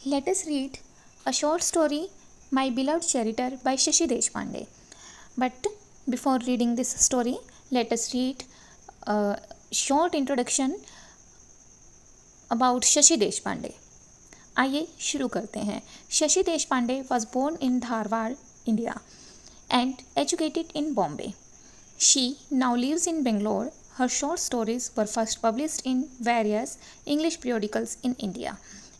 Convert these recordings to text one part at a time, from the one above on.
Let us read a short story, My Beloved Charioteer by Shashi Deshpande. But before reading this story, let us read a short introduction about Shashi Deshpande. आइए शुरू करते हैं. Shashi Deshpande was born in Dharwad, India, and educated in Bombay. She now lives in Bangalore. Her short stories were first published in various English periodicals in India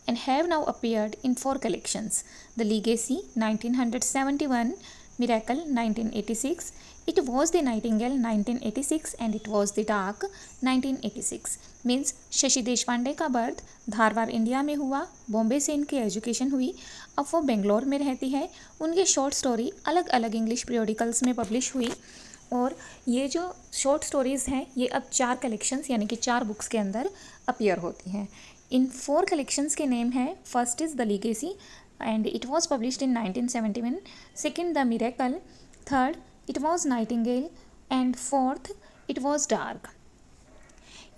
and have now appeared in 4 collections: The Legacy 1971, Miracle 1986, It Was the Nightingale 1986 and It Was the Dark 1986. Means Shashi Deshpande का birth Dharwad India में हुआ, बॉम्बे से इनकी education हुई, अब वो बेंगलोर में रहती है. उनकी शॉर्ट स्टोरी अलग अलग इंग्लिश पीरियोडिकल्स में पब्लिश हुई और ये जो शॉर्ट स्टोरीज़ हैं ये अब 4 कलेक्शंस यानी कि 4 बुक्स के अंदर अपीयर होती हैं. इन 4 कलेक्शंस के नेम है. First is the legacy and it was published in 1971. Second the miracle. Third it was nightingale and fourth it was dark.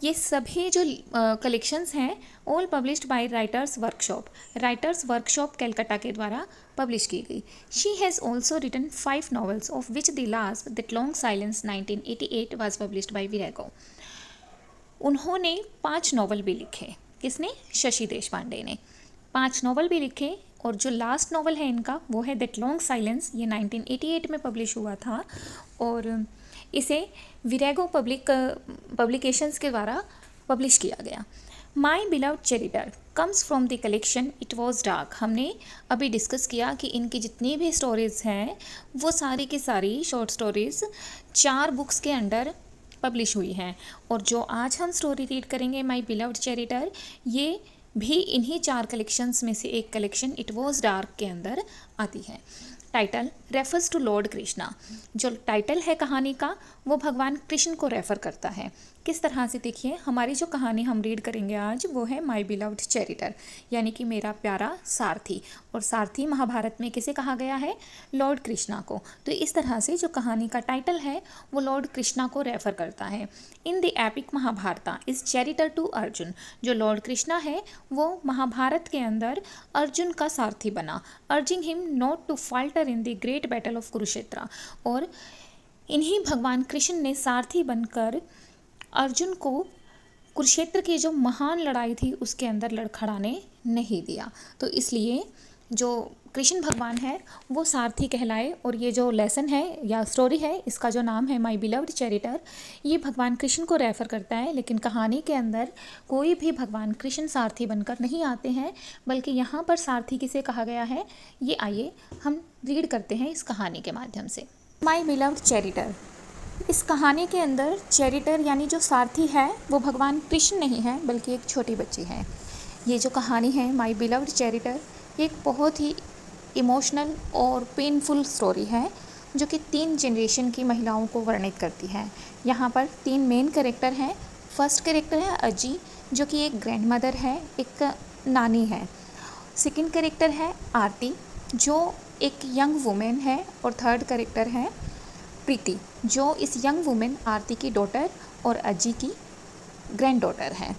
ये सभी जो कलेक्शंस हैं all published by writers workshop. Writers workshop Calcutta के द्वारा publish की गई. She has also written 5 novels of which the last that long silence 1988 was published by Virago. उन्होंने 5 novel भी लिखे. किसने? शशि देशपांडे ने 5 नॉवल भी लिखे और जो लास्ट नॉवल है इनका वो है दैट लॉन्ग साइलेंस. ये 1988 में पब्लिश हुआ था और इसे विरेगो पब्लिकेशंस के द्वारा पब्लिश किया गया. My beloved charioteer comes from the collection it was dark. हमने अभी डिस्कस किया कि इनकी जितनी भी स्टोरीज़ हैं वो सारी की सारी शॉर्ट स्टोरीज़ 4 बुक्स के अंडर पब्लिश हुई हैं और जो आज हम स्टोरी रीड करेंगे माई बिलव्ड चैरिटर, ये भी इन्हीं 4 कलेक्शंस में से एक कलेक्शन इट वॉज डार्क के अंदर आती है. Title refers to lord Krishna. जो टाइटल है कहानी का वो भगवान कृष्ण को रेफ़र करता है. किस तरह से? देखिए, हमारी जो कहानी हम रीड करेंगे आज वो है माई बिलव्ड चैरिटर यानी कि मेरा प्यारा सारथी. और सारथी महाभारत में किसे कहा गया है? लॉर्ड कृष्णा को. तो इस तरह से जो कहानी का टाइटल है वो लॉर्ड कृष्णा को रेफ़र करता है. In the epic Mahabharata is charioteer to Arjun. जो लॉर्ड कृष्णा है वो महाभारत के अंदर अर्जुन का सारथी बना, urging him not to falter in the great battle of Kurukshetra. और इन्हीं भगवान कृष्ण ने सारथी बनकर अर्जुन को कुरुक्षेत्र की जो महान लड़ाई थी उसके अंदर लड़खड़ाने नहीं दिया. तो इसलिए जो कृष्ण भगवान है वो सारथी कहलाए. और ये जो लेसन है या स्टोरी है इसका जो नाम है माई बिलव्ड चैरिटर, ये भगवान कृष्ण को रेफ़र करता है. लेकिन कहानी के अंदर कोई भी भगवान कृष्ण सारथी बनकर नहीं आते हैं, बल्कि यहाँ पर सारथी किसे कहा गया है ये आइए हम रीड करते हैं इस कहानी के माध्यम से. माई बिलव्ड चैरिटर. इस कहानी के अंदर चैरिटर यानी जो सारथी है वो भगवान कृष्ण नहीं है बल्कि एक छोटी बच्ची है. ये जो कहानी है माई बिलव्ड चैरिटर एक बहुत ही इमोशनल और पेनफुल स्टोरी है जो कि 3 जनरेशन की महिलाओं को वर्णित करती है. यहाँ पर 3 मेन कैरेक्टर हैं. फर्स्ट कैरेक्टर है अजी जो कि एक ग्रैंड मदर है, एक नानी है. सेकंड कैरेक्टर है आरती जो एक यंग वुमेन है और थर्ड कैरेक्टर है प्रीति जो इस यंग वुमेन आरती की डॉटर और अजी की ग्रैंड डॉटर है.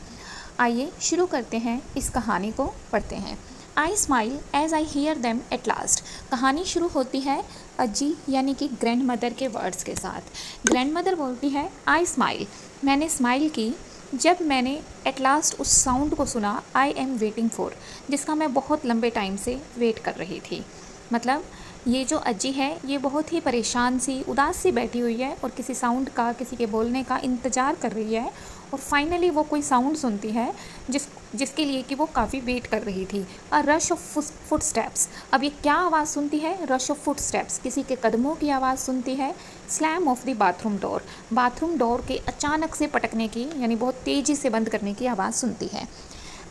आइए शुरू करते हैं, इस कहानी को पढ़ते हैं. I smile as I hear them at last. कहानी शुरू होती है अजी यानी कि ग्रैंड मदर के वर्ड्स के साथ. ग्रैंड मदर बोलती है आई स्माइल, मैंने स्माइल की जब मैंने एट लास्ट उस साउंड को सुना आई एम वेटिंग फॉर, जिसका मैं बहुत लंबे टाइम से वेट कर रही थी. मतलब ये जो अज्जी है ये बहुत ही परेशान सी उदास सी बैठी हुई है और किसी साउंड का, किसी के बोलने का इंतज़ार कर रही है और फाइनली वो कोई साउंड सुनती है जिसके लिए कि वो काफ़ी वेट कर रही थी. A rush of foot steps. अब ये क्या आवाज़ सुनती है? रश ऑफ फुट स्टेप्स, किसी के कदमों की आवाज़ सुनती है. Slam of the bathroom door, bathroom door के अचानक से पटकने की यानी बहुत तेज़ी से बंद करने की आवाज़ सुनती है.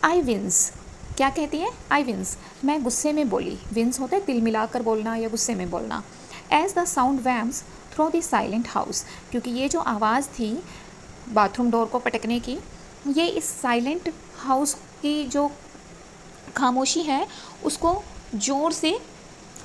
आई विंस. क्या कहती है? आई विंस, मैं गुस्से में बोली. विंस होता है तिल मिलाकर बोलना या गुस्से में बोलना. As the sound whams through the silent house. क्योंकि ये जो आवाज़ थी बाथरूम डोर को पटकने की ये इस साइलेंट हाउस की जो खामोशी है उसको ज़ोर से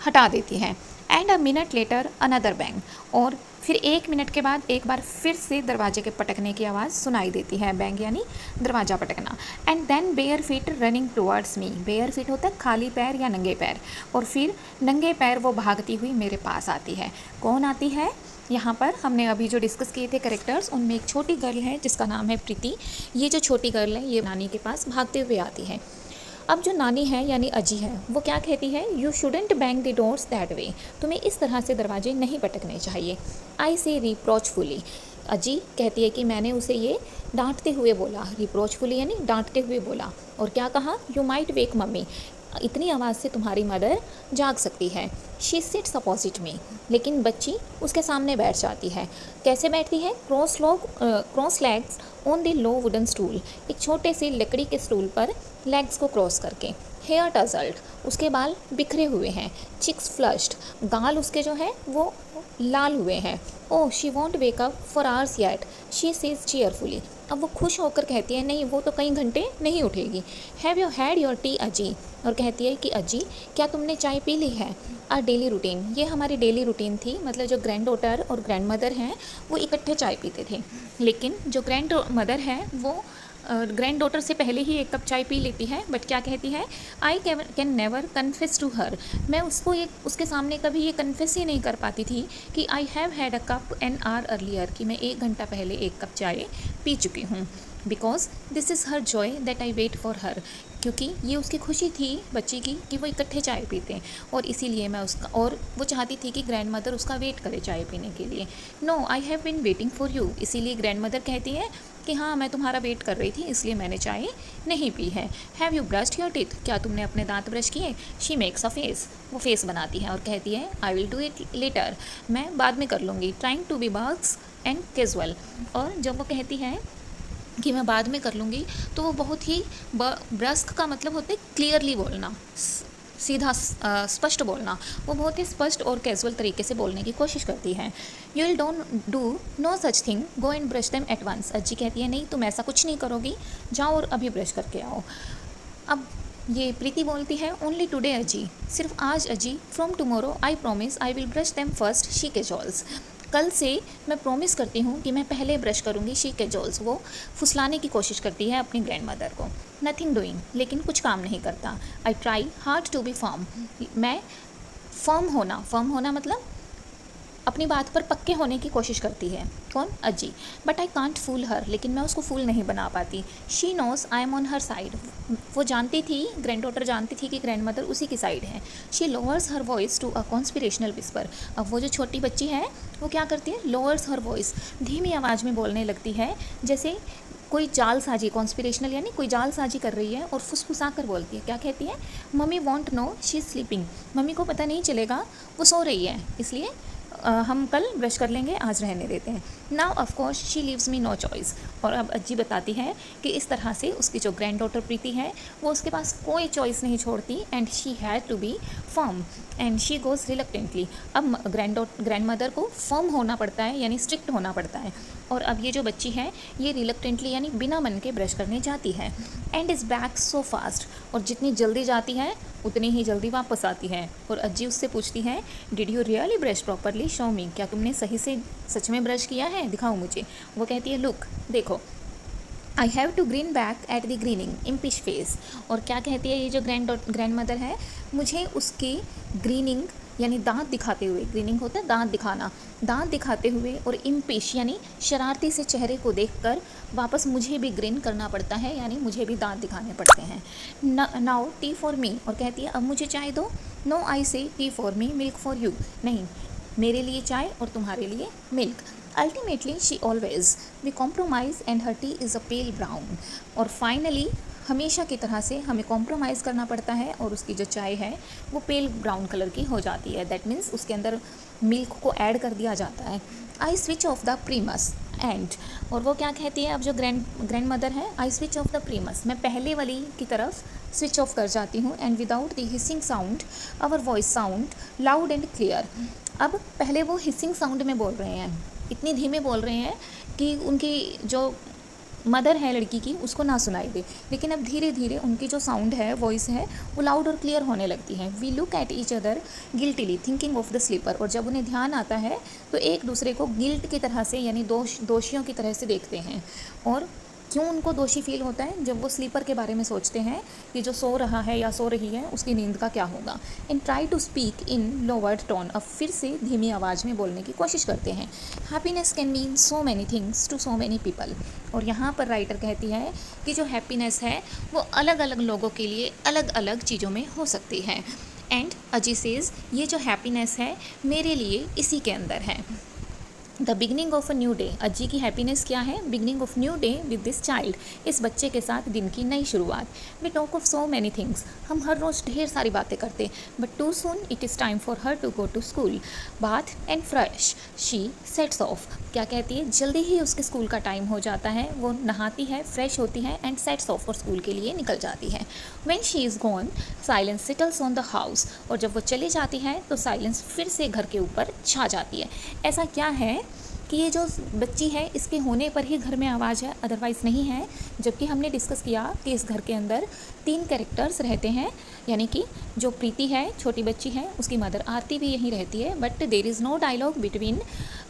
हटा देती है. And a minute later another bang, और फिर 1 मिनट के बाद एक बार फिर से दरवाजे के पटकने की आवाज़ सुनाई देती है, बैंग यानी दरवाज़ा पटकना। And then bare feet running towards me, bare feet होता है खाली पैर या नंगे पैर, और फिर नंगे पैर वो भागती हुई मेरे पास आती है। कौन आती है? यहाँ पर हमने अभी जो डिस्कस किए थे कैरेक्टर्स, उनमें एक छोटी गर्ल है जिसका नाम है प्रीति। ये जो छोटी गर्ल है ये नानी के पास भागते हुए आती है। अब जो नानी है यानी अजी है, वो क्या कहती है? You shouldn't bang the doors that way, तुम्हें इस तरह से दरवाजे नहीं पटकने चाहिए। आई से रिप्रोचफुली, अजी कहती है कि मैंने उसे ये डांटते हुए बोला, रिप्रोचफुली यानी डांटते हुए बोला। और क्या कहा? यू माइट वेक मम्मी, इतनी आवाज़ से तुम्हारी मदर जाग सकती है। शी सिट्स अपोजिट मी, लेकिन बच्ची उसके सामने बैठ जाती है। कैसे बैठती है? Cross legs on the low wooden stool, एक छोटे से लकड़ी के स्टूल पर लेग्स को क्रॉस करके। हेयर टजल्ड, उसके बाल बिखरे हुए हैं। चिक्स फ्लश्ड, गाल उसके जो है वो लाल हुए हैं। ओह she want wake up for hours yet, she says cheerfully, अब वो खुश होकर कहती है नहीं वो तो कई घंटे नहीं उठेगी। Have you had your T अजी, और कहती है कि अजी क्या तुमने चाय पी ली है? आर डेली रूटीन, ये हमारी डेली रूटीन थी, मतलब जो ग्रैंड डॉटर और ग्रैंड मदर हैं वो इकट्ठे चाय पीते थे, लेकिन जो ग्रैंड मदर है वो ग्रैंड डॉटर से पहले ही 1 कप चाय पी लेती है। बट क्या कहती है? I can never confess to her, मैं उसके सामने कभी ये कन्फेस ही नहीं कर पाती थी कि I have had a cup an hour earlier, कि मैं 1 घंटा पहले 1 कप चाय पी चुकी हूँ। Because this is her joy that I wait for her, क्योंकि ये उसकी खुशी थी बच्ची की कि वो इकट्ठे चाय पीते हैं, और इसीलिए मैं उसका, और वो चाहती थी कि ग्रैंड मदर उसका वेट करे चाय पीने के लिए। No I have been waiting for you, इसीलिए ग्रैंड मदर कहती है कि हाँ मैं तुम्हारा वेट कर रही थी इसलिए मैंने चाय नहीं पी है। Have you brushed your teeth, क्या तुमने अपने दांत ब्रश किए? शी मेक्स अ फेस, वो फेस बनाती है और कहती है I will do it later, मैं बाद में कर लूँगी। Trying to be brusque and casual, और जब वो कहती है कि मैं बाद में कर लूँगी तो वो बहुत ही, ब्रस्क का मतलब होता है क्लियरली बोलना, सीधा स्पष्ट बोलना, वो बहुत ही स्पष्ट और कैजुअल तरीके से बोलने की कोशिश करती है। You will don't do no such thing, go and brush them at once, Ajji कहती है नहीं तुम ऐसा कुछ नहीं करोगी, जाओ और अभी ब्रश करके आओ। अब ये प्रीति बोलती है ओनली टुडे अजी, सिर्फ आज अजी, from tomorrow I promise I will brush them first she casuals, कल से मैं प्रॉमिस करती हूँ कि मैं पहले ब्रश करूँगी शी कैजुअल्स, वो फुसलाने की कोशिश करती है अपनी ग्रैंड मदर को। नथिंग डूइंग, लेकिन कुछ काम नहीं करता। I try hard to be firm, मैं फर्म होना मतलब अपनी बात पर पक्के होने की कोशिश करती है। कौन? अजी। बट आई कांट फूल हर, लेकिन मैं उसको फूल नहीं बना पाती। She knows I am on her side, वो जानती थी, ग्रैंड डॉटर जानती थी कि ग्रैंड मदर उसी की साइड है। She lowers her voice to a conspiratorial whisper, अब वो जो छोटी बच्ची है वो क्या करती है? लोअर्स हर वॉइस, धीमी आवाज़ में बोलने लगती है, जैसे कोई जालसाजी, कॉन्स्पिरेशनल यानी कोई जालसाजी कर रही है, और फुसफुसा कर बोलती है। क्या कहती है? Mummy won't know she is sleeping, mummy को पता नहीं चलेगा वो सो रही है, इसलिए हम कल ब्रश कर लेंगे, आज रहने देते हैं। Now of course she leaves me know choice, और अब अज्जी बताती है कि इस तरह से उसकी जो ग्रैंड डॉटर प्रीति है वो उसके पास कोई चॉइस नहीं छोड़ती, and she had to be firm and she goes reluctantly, अब ग्रैंड मदर को फर्म होना पड़ता है यानी स्ट्रिक्ट होना पड़ता है, और अब ये जो बच्ची है ये रिलक्टेंटली यानी बिना मन के ब्रश करने जाती है। And is back so fast, और जितनी जल्दी जाती है उतनी ही जल्दी वापस आती है। और अज्जी उससे पूछती है did you really brush properly, show मी, क्या तुमने सही से सच में ब्रश किया है, दिखाओ मुझे। वो कहती है लुक, देखो, I have to grin back at the grinning impish face, और क्या कहती है ये जो ग्रैंड मदर है, मुझे उसकी ग्रीनिंग यानी दांत दिखाते हुए, ग्रीनिंग होता है दांत दिखाना, दांत दिखाते हुए, और इम्पिश यानी शरारती से चेहरे को देखकर वापस मुझे भी ग्रीन करना पड़ता है, यानी मुझे भी दांत दिखाने पड़ते हैं। नाउ टी फॉर मी, और कहती है अब मुझे चाय दो। No I say tea for me milk for you, नहीं मेरे लिए चाय और तुम्हारे लिए milk. Ultimately she always we compromise and her tea is a pale brown, और फाइनली हमेशा की तरह से हमें कॉम्प्रोमाइज़ करना पड़ता है, और उसकी जो चाय है वो पेल ब्राउन कलर की हो जाती है, दैट मीन्स उसके अंदर मिल्क को ऐड कर दिया जाता है। I switch off the primus and, और वो क्या कहती है अब जो ग्रैंड मदर है, I switch off the primus, मैं पहले वाली की तरफ स्विच ऑफ कर जाती हूँ, and without the hissing sound our voice sound loud and clear. अब पहले वो हिसिंग साउंड में बोल रहे हैं, इतनी धीमे बोल रहे हैं कि उनकी जो मदर है लड़की की उसको ना सुनाई दे, लेकिन अब धीरे धीरे उनकी जो साउंड है, वॉइस है, वो लाउड और क्लियर होने लगती है। We look at each other guiltily thinking of the sleeper, और जब उन्हें ध्यान आता है तो एक दूसरे को गिल्ट की तरह से, यानी दोषियों की तरह से देखते हैं। और क्यों उनको दोषी फील होता है? जब वो स्लीपर के बारे में सोचते हैं कि जो सो रहा है या सो रही है उसकी नींद का क्या होगा। And try to speak in lowered tone, अब फिर से धीमी आवाज़ में बोलने की कोशिश करते हैं। Happiness can mean so many things to so many people, और यहाँ पर राइटर कहती है कि जो हैप्पीनेस है वो अलग अलग लोगों के लिए अलग अलग चीज़ों में हो सकती है। एंड अजी सेज, ये जो हैप्पीनेस है मेरे लिए इसी के अंदर है। The beginning of a new day, Ajji की हैप्पीनेस क्या है? Beginning of new day with this child, इस बच्चे के साथ दिन की नई शुरुआत। We talk of so many things, हम हर रोज़ ढेर सारी बातें करते, but too soon it is time for her to go to school. Bath and fresh she sets off, क्या कहती है? जल्दी ही उसके स्कूल का टाइम हो जाता है, वो नहाती है, फ्रेश होती है, एंड सेट्स ऑफ, और स्कूल के लिए निकल जाती है। When she is gone silence settles on the house, और जब वो चली जाती है तो साइलेंस फिर से घर के ऊपर छा जाती है। ऐसा क्या है कि ये जो बच्ची है इसके होने पर ही घर में आवाज़ है, अदरवाइज़ नहीं है। जबकि हमने डिस्कस किया कि इस घर के अंदर 3 कैरेक्टर्स रहते हैं, यानी कि जो प्रीति है छोटी बच्ची है, उसकी मदर आरती भी यहीं रहती है, but there is no dialogue between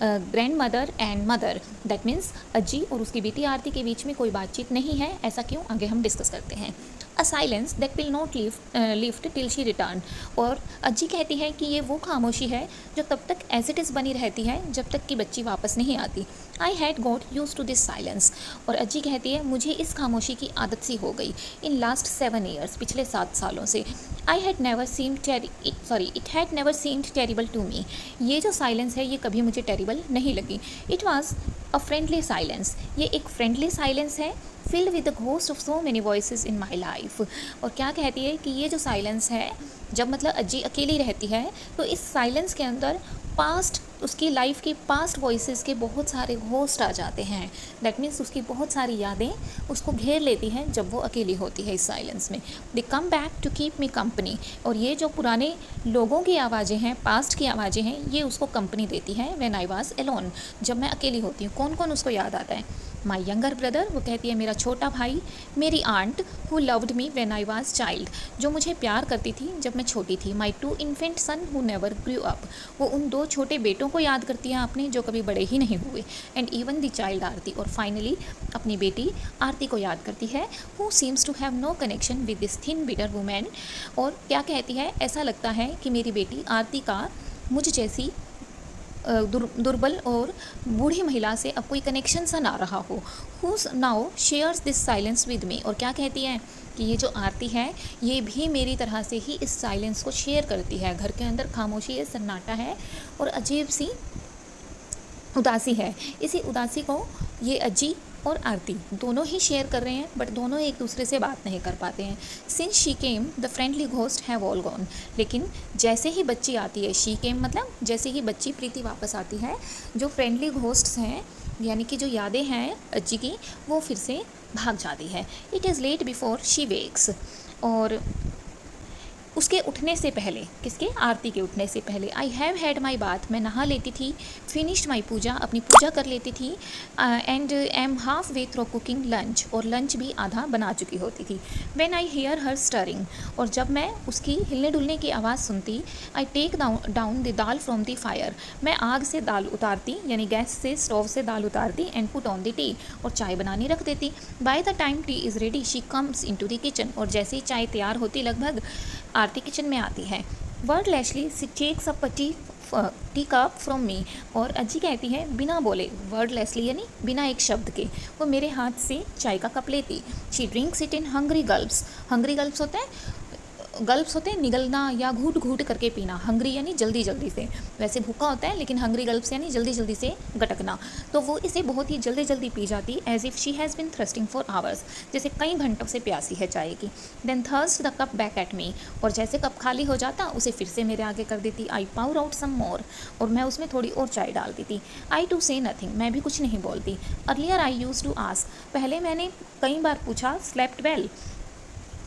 grandmother and mother, that means Ajji और उसकी बेटी आरती के बीच में कोई बातचीत नहीं है। ऐसा क्यों, आगे हम डिस्कस करते हैं। A silence that will not lift till she return, और अज्जी कहती है कि ये वो खामोशी है जो तब तक एज इट इज़ बनी रहती है जब तक कि बच्ची वापस नहीं आती। I had got used to this silence, और अज्जी कहती है मुझे इस खामोशी की आदत सी हो गई इन लास्ट 7 ईयर्स, पिछले 7 सालों से। I had never seemed it had never seemed terrible to me, ये जो साइलेंस है ये कभी मुझे टेरिबल नहीं लगी। It was a friendly silence, ये एक फ्रेंडली साइलेंस है, filled with the ghost of so many voices in my life. और क्या कहती है कि ये जो साइलेंस है, जब मतलब अज्जी अकेली रहती है तो इस साइलेंस के अंदर पास्ट, उसकी लाइफ की पास्ट वॉइसेस के बहुत सारे घोस्ट आ जाते हैं। दैट मीन्स उसकी बहुत सारी यादें उसको घेर लेती हैं जब वो अकेली होती है इस साइलेंस में। They come back to keep me company, और ये जो पुराने लोगों की आवाज़ें हैं, पास्ट की आवाज़ें हैं, ये उसको कंपनी देती हैं। व्हेन आई वाज एलोन, जब मैं अकेली होती हूँ। कौन कौन उसको याद आता है? माई यंगर ब्रदर, वो कहती है मेरा छोटा भाई, मेरी aunt who loved me when I was child, जो मुझे प्यार करती थी जब मैं छोटी थी। My 2 infant son who never grew up, वो उन 2 छोटे बेटों को याद करती है अपने जो कभी बड़े ही नहीं हुए। And even the child Aarti, और फाइनली अपनी बेटी आरती को याद करती है, who seems to have no connection with this thin bitter women. और क्या कहती है? ऐसा लगता है कि मेरी बेटी आरती का मुझ जैसी दुर्बल और बूढ़ी महिला से अब कोई कनेक्शन सा ना रहा हो। Who now shares this silence with me, और क्या कहती है कि ये जो आरती है ये भी मेरी तरह से ही इस साइलेंस को शेयर करती है। घर के अंदर खामोशी है, सन्नाटा है और अजीब सी उदासी है। इसी उदासी को ये अज्जी और आरती दोनों ही शेयर कर रहे हैं, बट दोनों एक दूसरे से बात नहीं कर पाते हैं। Since she came the friendly ghost have all gone, लेकिन जैसे ही बच्ची आती है, शी केम मतलब जैसे ही बच्ची प्रीति वापस आती है, जो फ्रेंडली घोस्ट्स हैं यानी कि जो यादें हैं अज्जी की, वो फिर से भाग जाती है। It is late before she wakes, और उसके उठने से पहले, किसके? आरती के उठने से पहले। I have had my bath, मैं नहा लेती थी। फिनिश्ड माई पूजा, अपनी पूजा कर लेती थी। And am halfway through cooking lunch, और लंच भी आधा बना चुकी होती थी। When I hear her stirring, और जब मैं उसकी हिलने डुलने की आवाज़ सुनती, I take down the dal from the fire, मैं आग से दाल उतारती, यानी गैस से, स्टोव से दाल उतारती। And put on the tea, और चाय बनानी रख देती। By the time tea is ready she comes into the kitchen, और जैसे ही चाय तैयार होती लगभग, आरती किचन में आती है। Wordlessly she takes up the cup from me, और अज्जी कहती है बिना बोले, वर्डलेसली यानी बिना एक शब्द के, वो मेरे हाथ से चाय का कप लेती। She drinks it in hungry gulps, hungry gulps होते हैं निगलना या घूट घूट करके पीना। हंग्री यानी जल्दी जल्दी से, वैसे भूखा होता है लेकिन हंग्री गल्प्स यानी जल्दी जल्दी से गटकना। तो वो इसे बहुत ही जल्दी जल्दी पी जाती, as if she has been thirsting for hours, जैसे कई घंटों से प्यासी है चाय की। Then thrust the cup back at me, और जैसे कप खाली हो जाता उसे फिर से मेरे आगे कर देती। आई पाउर आउट सम मोर, और मैं उसमें थोड़ी और चाय डाल देती। आई टू से नथिंग, मैं भी कुछ नहीं बोलती। Earlier I used to ask, पहले मैंने कई बार पूछा, स्लेप्ट वेल,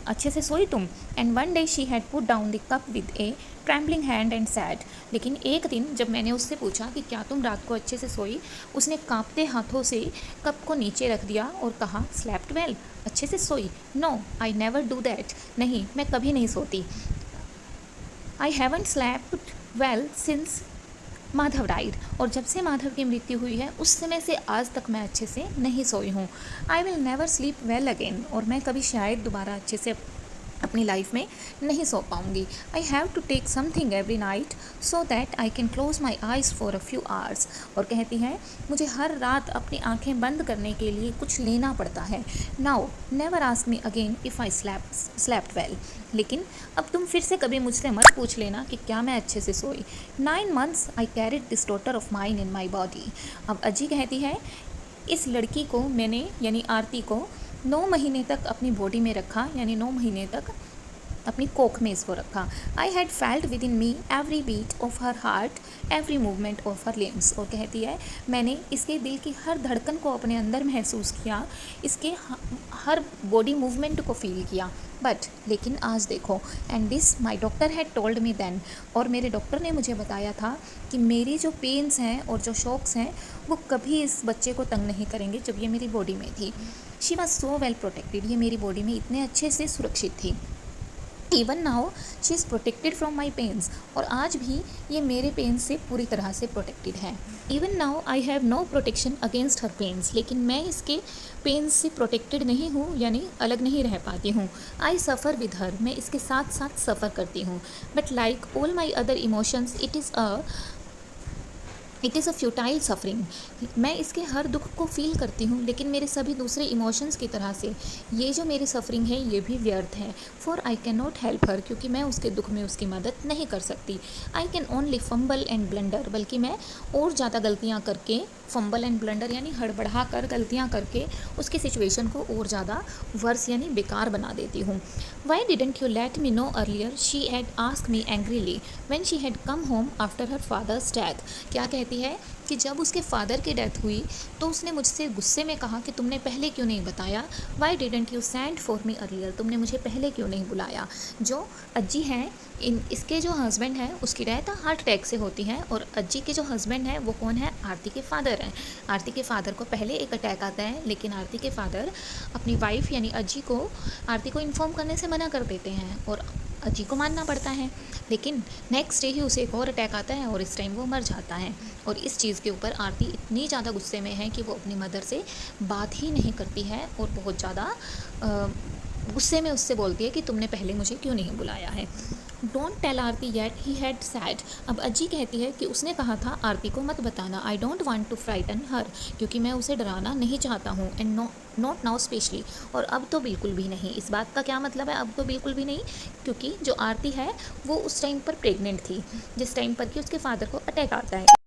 अच्छे से सोई तुम? And one day she had put down the cup with A trembling hand and sad. लेकिन एक दिन जब मैंने उससे पूछा कि क्या तुम रात को अच्छे से सोई, उसने कांपते हाथों से कप को नीचे रख दिया और कहा, स्लेप्ट वेल, अच्छे से सोई? No, I never do that. नहीं, मैं कभी नहीं सोती। I haven't slept well since Madhav died. और जब से माधव की मृत्यु हुई है उस समय से आज तक मैं अच्छे से नहीं सोई हूँ। I will never sleep well again. और मैं कभी शायद दोबारा अच्छे से अपनी लाइफ में नहीं सो पाऊँगी। I have to take something every night so that I can close my eyes for a few hours. और कहती है, मुझे हर रात अपनी आंखें बंद करने के लिए कुछ लेना पड़ता है। Now never ask me again if I slept well. लेकिन अब तुम फिर से कभी मुझसे मत पूछ लेना कि क्या मैं अच्छे से सोई। 9 months I carried this daughter of mine in my body. अब अज्जी कहती है, इस लड़की को मैंने यानी आरती को 9 महीने तक अपनी बॉडी में रखा, यानी 9 महीने तक अपनी कोख में इसको रखा। I had felt within me every beat of her heart, every movement of her limbs. और कहती है, मैंने इसके दिल की हर धड़कन को अपने अंदर महसूस किया, इसके हर बॉडी मूवमेंट को फील किया। बट लेकिन आज देखो, and this my doctor had told me then. और मेरे डॉक्टर ने मुझे बताया था कि मेरी जो पेन्स हैं और जो शॉक्स हैं वो कभी इस बच्चे को तंग नहीं करेंगे जब ये मेरी बॉडी में थी। She was so well protected. ये मेरी बॉडी में इतने अच्छे से सुरक्षित थी। Even now she is protected from my pains. और आज भी ये मेरे पेन से पूरी तरह से प्रोटेक्टेड है। Even now I have no protection against her pains. लेकिन मैं इसके पेन से प्रोटेक्टेड नहीं हूँ, यानी अलग नहीं रह पाती हूँ। आई सफ़र विद हर। मैं इसके साथ साथ सफ़र करती हूँ। But like all my other emotions it is a futile suffering. मैं इसके हर दुख को फील करती हूँ, लेकिन मेरे सभी दूसरे इमोशंस की तरह से ये जो मेरी सफरिंग है ये भी व्यर्थ है। For I can not help her. क्योंकि मैं उसके दुख में उसकी मदद नहीं कर सकती। I can only fumble and blunder. बल्कि मैं और ज़्यादा गलतियाँ करके, फंबल एंड ब्लंडर यानी हड़बड़ा कर, गलतियाँ करके उसकी सिचुएशन को और ज़्यादा वर्स यानी बेकार बना देती हूँ। Why didn't you let me know earlier, she had asked me angrily when she had come home after her father's death. क्या कहती है कि जब उसके फादर की डेथ हुई तो उसने मुझसे गुस्से में कहा कि तुमने पहले क्यों नहीं बताया। Why didn't you send for me earlier. तुमने मुझे पहले क्यों नहीं बुलाया। जो अज्जी हैं, इसके जो हस्बैंड हैं उसकी डेथ हार्ट अटैक से होती है। और अज्जी के जो हस्बैंड हैं वो कौन है, आरती के फादर हैं। आरती के फादर को पहले एक अटैक आता है, लेकिन आरती के फादर अपनी वाइफ यानी अज्जी को आरती को इन्फॉर्म करने से मना कर देते हैं और अज्जी को मानना पड़ता है। लेकिन नेक्स्ट डे ही उसे एक और अटैक आता है और इस टाइम वो मर जाता है। और इस चीज़ के ऊपर आरती इतनी ज़्यादा गुस्से में है कि वो अपनी मदर से बात ही नहीं करती है और बहुत ज़्यादा गुस्से में उससे बोलती है कि तुमने पहले मुझे क्यों नहीं बुलाया है। Don't tell Aarti yet he had said. अब अज्जी कहती है कि उसने कहा था आरती को मत बताना। I don't want to frighten her. क्योंकि मैं उसे डराना नहीं चाहता हूँ। And not now specially. और अब तो बिल्कुल भी नहीं। इस बात का क्या मतलब है, अब तो बिल्कुल भी नहीं, क्योंकि जो आरती है वो उस टाइम पर प्रेग्नेंट थी जिस टाइम पर कि उसके फादर को अटैक आता है।